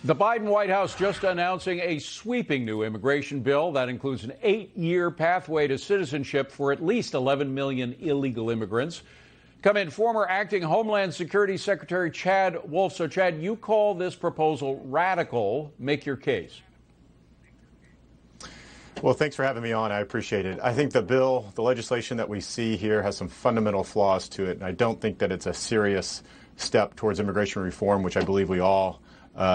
The Biden White House just announcing a sweeping new immigration bill that includes an 8-year pathway to citizenship for at least 11 million illegal immigrants. Come in, former acting Homeland Security Secretary Chad Wolf. So, Chad, you call this proposal radical. Make your case. Well, thanks for having me on. I appreciate it. I think the legislation that we see here has some fundamental flaws to it, and I don't think that it's a serious step towards immigration reform, which I believe we all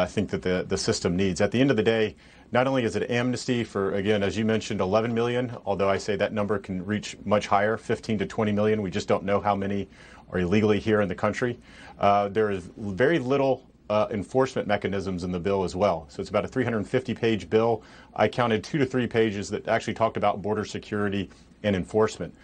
think that the system needs. At the end of the day, not only is it amnesty for, again, as you mentioned, 11 million, although I say that number can reach much higher, 15 to 20 million. We just don't know how many are illegally here in the country. There is very little enforcement mechanisms in the bill as well. So it's about a 350-page bill. I counted 2 to 3 pages that actually talked about border security and enforcement.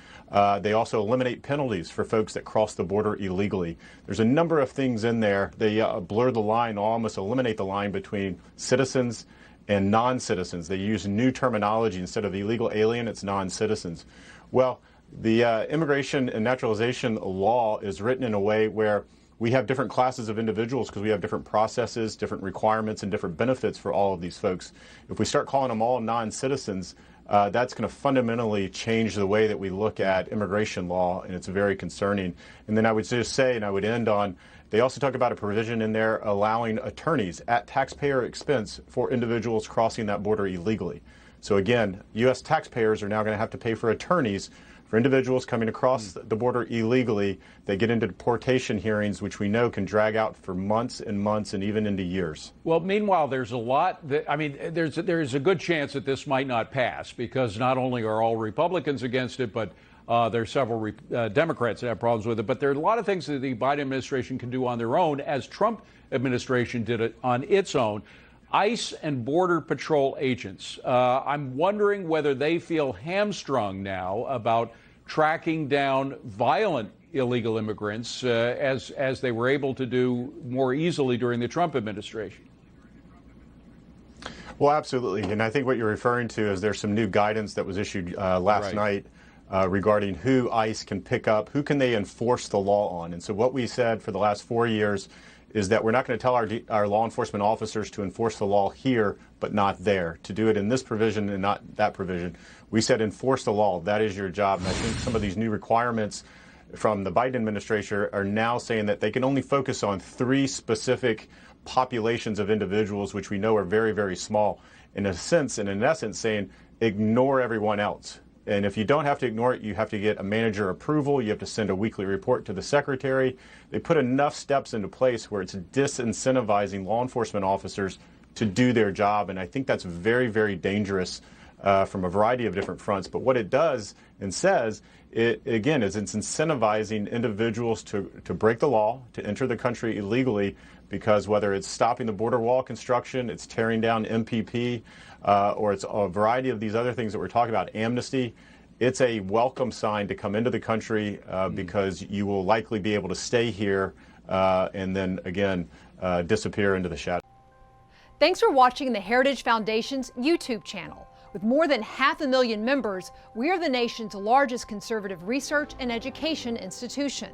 They also eliminate penalties for folks that cross the border illegally. There's a number of things in there. They blur the line, almost eliminate the line between citizens and non-citizens. They use new terminology. Instead of illegal alien, it's non-citizens. Well, the immigration and naturalization law is written in a way where we have different classes of individuals because we have different processes, different requirements, and different benefits for all of these folks. If we start calling them all non-citizens, that's going to fundamentally change the way that we look at immigration law, and it's very concerning. And then I would just say, and I would end on, they also talk about a provision in there allowing attorneys at taxpayer expense for individuals crossing that border illegally. So again, U.S. taxpayers are now going to have to pay for attorneys for individuals coming across the border illegally. They get into deportation hearings, which we know can drag out for months and months and even into years. Well, meanwhile, there's a lot that, there's a good chance that this might not pass because not only are all Republicans against it, but there's several Democrats that have problems with it. But there are a lot of things that the Biden administration can do on their own, as Trump administration did it on its own. ICE and Border Patrol agents. I'm wondering whether they feel hamstrung now about tracking down violent illegal immigrants as they were able to do more easily during the Trump administration. Well, absolutely. And I think what you're referring to is there's some new guidance that was issued last night regarding who ICE can pick up, who can they enforce the law on. And so what we said for the last 4 years is that we're not going to tell our law enforcement officers to enforce the law here, but not there, to do it in this provision and not that provision. We said enforce the law. That is your job. And I think some of these new requirements from the Biden administration are now saying that they can only focus on 3 specific populations of individuals, which we know are very, very small. In a sense, and in essence, saying ignore everyone else. And if you don't have to ignore it, you have to get a manager approval. You have to send a weekly report to the secretary. They put enough steps into place where it's disincentivizing law enforcement officers to do their job. And I think that's very, very dangerous from a variety of different fronts. But what it does and says, it again, is it's incentivizing individuals to break the law, to enter the country illegally, because whether it's stopping the border wall construction, it's tearing down MPP, or it's a variety of these other things that we're talking about, amnesty, it's a welcome sign to come into the country because you will likely be able to stay here and then, again, disappear into the shadows. Thanks for watching the Heritage Foundation's YouTube channel. With more than 500,000 members, we are the nation's largest conservative research and education institution.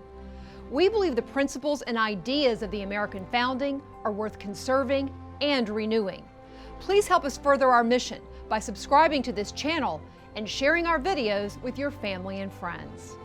We believe the principles and ideas of the American founding are worth conserving and renewing. Please help us further our mission by subscribing to this channel and sharing our videos with your family and friends.